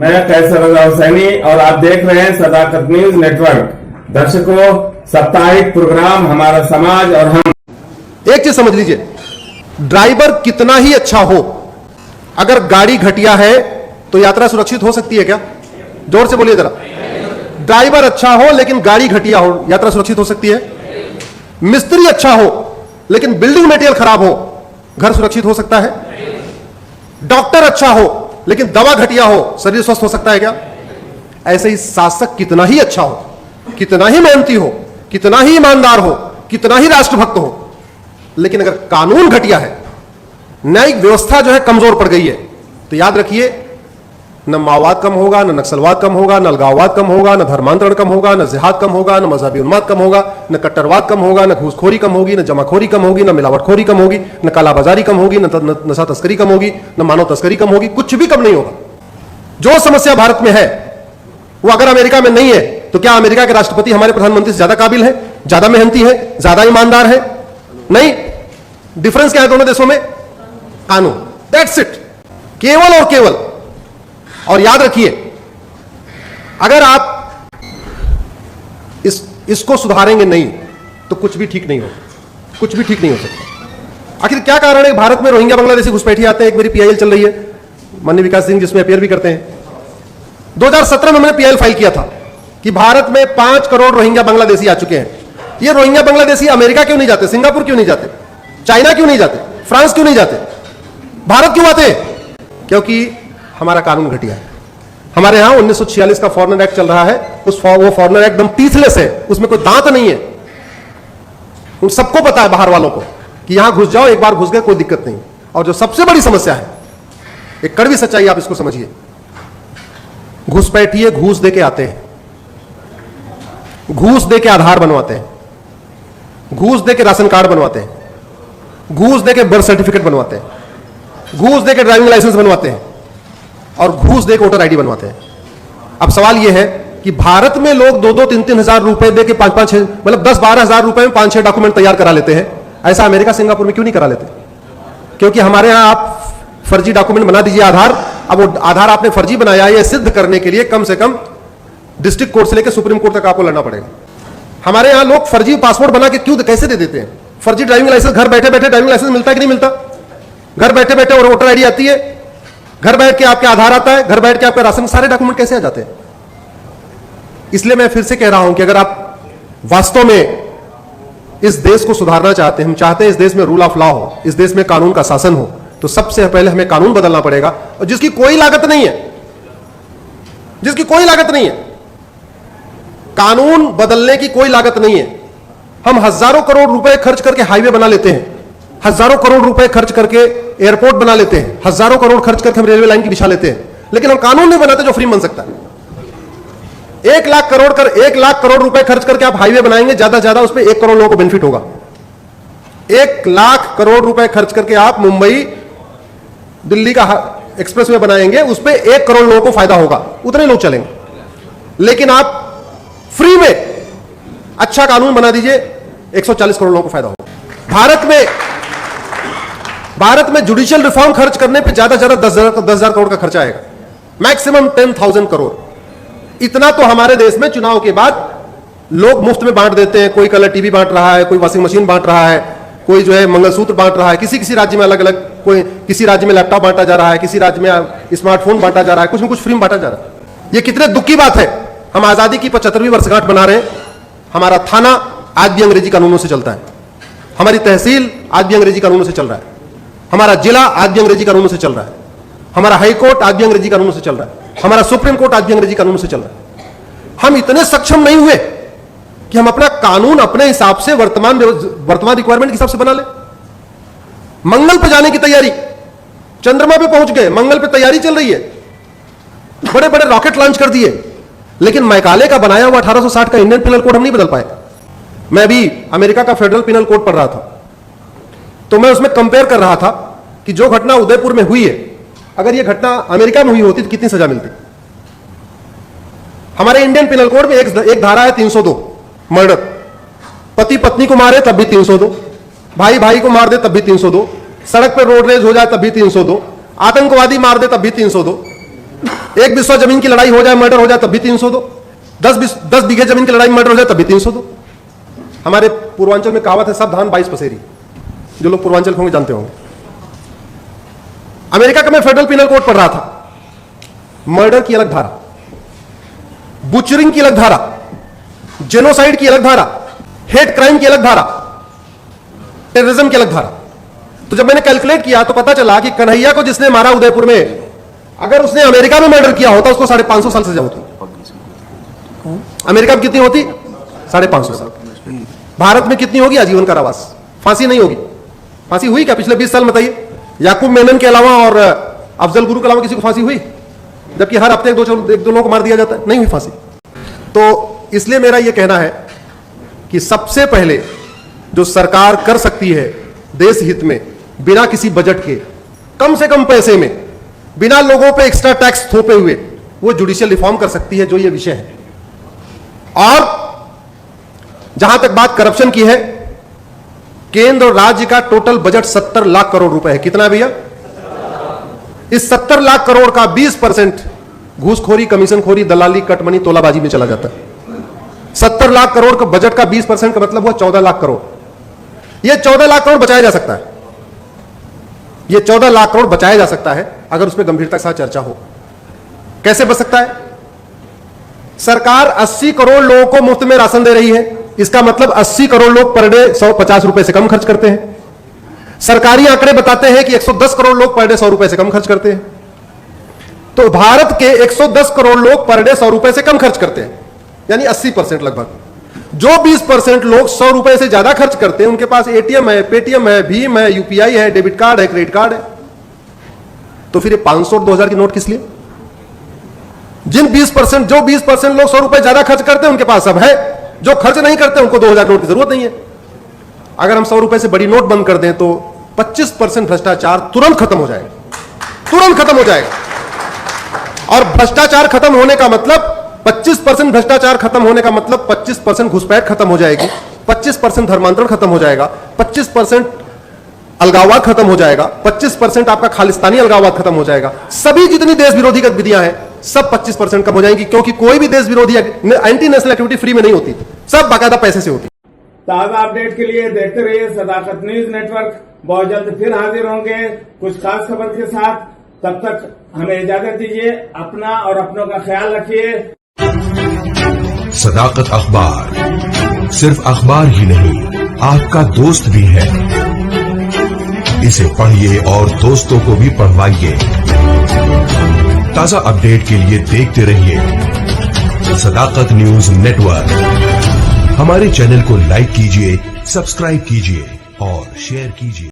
मैं कैसर रजा हुसैनी और आप देख रहे हैं सदाकत न्यूज नेटवर्क। दर्शकों, साप्ताहिक प्रोग्राम हमारा समाज और हम। एक चीज समझ लीजिए, ड्राइवर कितना ही अच्छा हो, अगर गाड़ी घटिया है तो यात्रा सुरक्षित हो सकती है क्या? जोर से बोलिए जरा। ड्राइवर अच्छा हो लेकिन गाड़ी घटिया हो, यात्रा सुरक्षित हो सकती है? मिस्त्री अच्छा हो लेकिन बिल्डिंग मटेरियल खराब हो, घर सुरक्षित हो सकता है? डॉक्टर अच्छा हो लेकिन दवा घटिया हो, शरीर स्वस्थ हो सकता है क्या? ऐसे ही शासक कितना ही अच्छा हो, कितना ही मेहनती हो, कितना ही ईमानदार हो, कितना ही राष्ट्रभक्त हो, लेकिन अगर कानून घटिया है, न्यायिक व्यवस्था जो है कमजोर पड़ गई है, तो याद रखिए न माओवाद कम होगा, न नक्सलवाद कम होगा, न अलगाववाद कम होगा, न धर्मांतरण कम होगा, न जिहाद कम होगा, न मजहबी उन्माद कम होगा, न कट्टरवाद कम होगा, न घूसखोरी कम होगी, न जमाखोरी कम होगी, न मिलावटखोरी कम होगी, न कालाबाजारी कम होगी, न नशा तस्करी कम होगी, न मानव तस्करी कम होगी, कुछ भी कम नहीं होगा। जो समस्या भारत में है वो अगर अमेरिका में नहीं है, तो क्या अमेरिका के राष्ट्रपति हमारे प्रधानमंत्री से ज्यादा काबिल है, ज्यादा मेहनती है, ज्यादा ईमानदार है? नहीं। डिफरेंस क्या है दोनों देशों में? कानून। दैट्स इट, केवल और केवल। और याद रखिए, अगर आप इसको सुधारेंगे नहीं तो कुछ भी ठीक नहीं हो, कुछ भी ठीक नहीं हो सकता। आखिर क्या कारण है भारत में रोहिंग्या बांग्लादेशी घुसपैठी आते हैं? एक मेरी पीआईएल चल रही है, माननीय विकास सिंह जिसमें अपियर भी करते हैं। 2017 में मैंने पीआईएल फाइल किया था कि भारत में 5 करोड़ रोहिंग्या बांग्लादेशी आ चुके हैं। ये रोहिंग्या बांग्लादेशी अमेरिका क्यों नहीं जाते, सिंगापुर क्यों नहीं जाते, चाइना क्यों नहीं जाते, फ्रांस क्यों नहीं जाते, भारत क्यों आते हैं? क्योंकि हमारा कानून घटिया है। हमारे यहां 1946 का फॉरेनर एक्ट चल रहा है, वो फॉरेनर एक्ट एकदम टीथलेस है, उसमें कोई दांत नहीं है। उन सबको पता है, बाहर वालों को, कि यहां घुस जाओ, एक बार घुस गए कोई दिक्कत नहीं। और जो सबसे बड़ी समस्या है, एक कड़वी सच्चाई, आप इसको समझिए, घुसपैठिए घूस दे के आते हैं, घूस दे के आधार बनवाते हैं, घूस दे के राशन कार्ड बनवाते हैं, घूस दे के बर्थ सर्टिफिकेट बनवाते हैं, घूस दे के ड्राइविंग लाइसेंस बनवाते हैं, और घूस दे के वोटर आईडी बनवाते हैं। अब सवाल यह है कि भारत में लोग 2-3 हजार रुपए दे के 5-5 मतलब 10-12 हजार रुपए में 5-6 डॉक्यूमेंट तैयार करा लेते हैं। ऐसा अमेरिका सिंगापुर में क्यों नहीं करा लेते? क्योंकि हमारे यहां आप फर्जी डॉक्यूमेंट बना दीजिए आधार। अब वो आधार आपने फर्जी बनाया, यह सिद्ध करने के लिए कम से कम डिस्ट्रिक्ट कोर्ट से लेकर सुप्रीम कोर्ट तक आपको लड़ना पड़ेगा। हमारे यहां लोग फर्जी पासपोर्ट बना के क्यों, कैसे दे देते हैं? फर्जी ड्राइविंग लाइसेंस, घर बैठे बैठे ड्राइविंग लाइसेंस मिलता है कि नहीं मिलता? घर बैठे बैठे और वोटर आईडी आती है, घर बैठ के आपके आधार आता है, घर बैठ के आपका राशन, सारे डॉक्यूमेंट कैसे आ जाते हैं? इसलिए मैं फिर से कह रहा हूं कि अगर आप वास्तव में इस देश को सुधारना चाहते हैं, हम चाहते हैं इस देश में रूल ऑफ लॉ हो, इस देश में कानून का शासन हो, तो सबसे पहले हमें कानून बदलना पड़ेगा, और जिसकी कोई लागत नहीं है, जिसकी कोई लागत नहीं है। कानून बदलने की कोई लागत नहीं है। हम हजारों करोड़ रुपए खर्च करके हाईवे बना लेते हैं, हजारों करोड़ रुपए खर्च करके एयरपोर्ट बना लेते हैं, हजारों करोड़ खर्च करके हम रेलवे लाइन की बिछा लेते हैं, लेकिन हम कानून नहीं बनाते जो फ्री बन सकता है। 1 लाख करोड़ रुपए खर्च करके आप हाईवे बनाएंगे, ज्यादा से ज्यादा उस पर 1 करोड़ लोगों को बेनिफिट होगा। 1 लाख करोड़ रुपए खर्च करके आप मुंबई दिल्ली का एक्सप्रेसवे बनाएंगे, उस पर 1 करोड़ लोगों को फायदा होगा, उतने लोग चलेंगे। लेकिन आप फ्री में अच्छा कानून बना दीजिए, 140 करोड़ लोगों को फायदा होगा। भारत में जुडिशियल रिफॉर्म खर्च करने पे ज्यादा से ज्यादा 10,000 करोड़ का खर्चा आएगा, मैक्सिमम 10,000 करोड़। इतना तो हमारे देश में चुनाव के बाद लोग मुफ्त में बांट देते हैं। कोई कलर टीवी बांट रहा है, कोई वॉशिंग मशीन बांट रहा है, कोई जो है मंगलसूत्र बांट रहा है, किसी राज्य में अलग अलग, कोई किसी राज्य में लैपटॉप बांटा जा रहा है, किसी राज्य में स्मार्टफोन बांटा जा रहा है, कुछ न कुछ फ्री में बांटा जा रहा है। ये कितने दुख की बात है। हम आजादी की 75वीं वर्षगांठ मना रहे हैं, हमारा थाना आज भी अंग्रेजी कानूनों से चलता है, हमारी तहसील आज भी अंग्रेजी कानूनों से चल रहा है, हमारा जिला आज भी अंग्रेजी कानूनों से चल रहा है, हमारा हाई कोर्ट आज भी अंग्रेजी कानूनों से चल रहा है, हमारा सुप्रीम कोर्ट आज भी अंग्रेजी कानूनों से चल रहा है। हम इतने सक्षम नहीं हुए कि हम अपना कानून अपने हिसाब से वर्तमान रिक्वायरमेंट के हिसाब से बना ले। मंगल पे जाने की तैयारी, चंद्रमा पे पहुंच गए, मंगल पे तैयारी चल रही है, बड़े बड़े रॉकेट लॉन्च कर दिए, लेकिन मैकाले का बनाया हुआ 1860 का इंडियन पिनल कोड हम नहीं बदल पाए। मैं अभी अमेरिका का फेडरल पिनल कोड पढ़ रहा था, तो मैं उसमें कंपेयर कर रहा था कि जो घटना उदयपुर में हुई है, अगर यह घटना अमेरिका में हुई होती तो कितनी सजा मिलती। हमारे इंडियन पिनल कोड में एक धारा है 302, मर्डर। पति पत्नी को मारे तब भी 302, भाई भाई को मार दे तब भी 302, सड़क पर रोड रेज हो जाए तब भी 302, आतंकवादी मार दे तब भी 302। 1 बिस्वा जमीन की लड़ाई हो जाए, मर्डर हो जाए, तब भी 300 दो। 10 बीघे जमीन की लड़ाई में मर्डर हो जाए, तब भी 300 दो। हमारे पूर्वांचल में कहावत है, सब धान 22 पसेरी। जो लोग पूर्वांचल होंगे जानते होंगे। अमेरिका का मैं फेडरल पिनल कोड पढ़ रहा था। मर्डर की अलग धारा, बुचरिंग की अलग धारा, जेनोसाइड की अलग धारा, हेट क्राइम की अलग धारा, टेररिज्म की अलग धारा। तो जब मैंने कैलकुलेट किया तो पता चला कि कन्हैया को जिसने मारा उदयपुर में, अगर उसने अमेरिका में मर्डर किया होता उसको 550 साल सजा होती। अमेरिका में कितनी होती? 550 साल। भारत में कितनी होगी? आजीवन कारावास। फांसी नहीं होगी। फांसी हुई क्या पिछले 20 साल में? बताइए। याकूब मेनन के अलावा और अफजल गुरु के अलावा किसी को फांसी हुई? जबकि हर हफ्ते एक दो लोगों को मार दिया जाता है। नहीं हुई फांसी। तो इसलिए मेरा यह कहना है कि सबसे पहले जो सरकार कर सकती है देश हित में, बिना किसी बजट के, कम से कम पैसे में, बिना लोगों पे एक्स्ट्रा टैक्स थोपे हुए, वो जुडिशियल रिफॉर्म कर सकती है, जो ये विषय है। और जहां तक बात करप्शन की है, केंद्र और राज्य का टोटल बजट 70 लाख करोड़ रुपए है। कितना है भैया? इस 70 लाख करोड़ का 20% घूसखोरी, कमीशनखोरी, दलाली, कटमनी, तोलाबाजी में चला जाता है। 70 लाख करोड़ का बजट का 20% का मतलब हुआ 14 लाख करोड़। यह 14 लाख करोड़ बचाया जा सकता है। यह 14 लाख करोड़ बचाया जा सकता है अगर उसमें गंभीरता के साथ चर्चा हो। कैसे बच सकता है? सरकार 80 करोड़ लोगों को मुफ्त में राशन दे रही है। इसका मतलब 80 करोड़ लोग पर डे 150 रुपए से कम खर्च करते हैं। सरकारी आंकड़े बताते हैं कि 110 करोड़ लोग पर डे 100 रुपए से कम खर्च करते हैं। तो भारत के 110 करोड़ लोग पर डे 100 रुपए से कम खर्च करते हैं, यानी 80% लगभग। जो 20% लोग 100 रुपए से ज्यादा खर्च करते हैं, उनके पास एटीएम है, पेटीएम है, भीम है, यूपीआई है, डेबिट कार्ड है, क्रेडिट कार्ड है। तो फिर ये 500 और 2000 की नोट किस लिए? जो 20% लोग 100 रुपए ज्यादा खर्च करते हैं, उनके पास सब है। जो खर्च नहीं करते उनको 2000 नोट की जरूरत नहीं है। अगर हम 100 रुपए से बड़ी नोट बंद कर दें तो 25% भ्रष्टाचार तुरंत खत्म हो जाएगा। तुरंत खत्म हो जाएगा। और भ्रष्टाचार खत्म होने का मतलब 25% भ्रष्टाचार खत्म होने का मतलब 25% घुसपैठ खत्म हो जाएगी, 25% धर्मांतरण खत्म हो जाएगा, 25% अलगाववाद खत्म हो जाएगा, 25% आपका खालिस्तानी अलगाववाद खत्म हो जाएगा। सभी जितनी देश विरोधी गतिविधियां हैं सब 25% कम हो जाएंगी, क्योंकि कोई भी देश विरोधी एंटी नेशनल एक्टिविटी फ्री में नहीं होती, सब बाकायदा पैसे से होती। ताजा अपडेट के लिए देखते रहिए सदाकत न्यूज नेटवर्क। बहुत जल्द फिर हाजिर होंगे कुछ खास खबर के साथ। तब तक हमें इजाजत दीजिए। अपना और अपनों का ख्याल रखिए। सदाकत अखबार सिर्फ अखबार ही नहीं, आपका दोस्त भी है। इसे पढ़िए और दोस्तों को भी पढ़वाइए। ताजा अपडेट के लिए देखते रहिए सदाकत न्यूज नेटवर्क। हमारे चैनल को लाइक कीजिए, सब्सक्राइब कीजिए और शेयर कीजिए।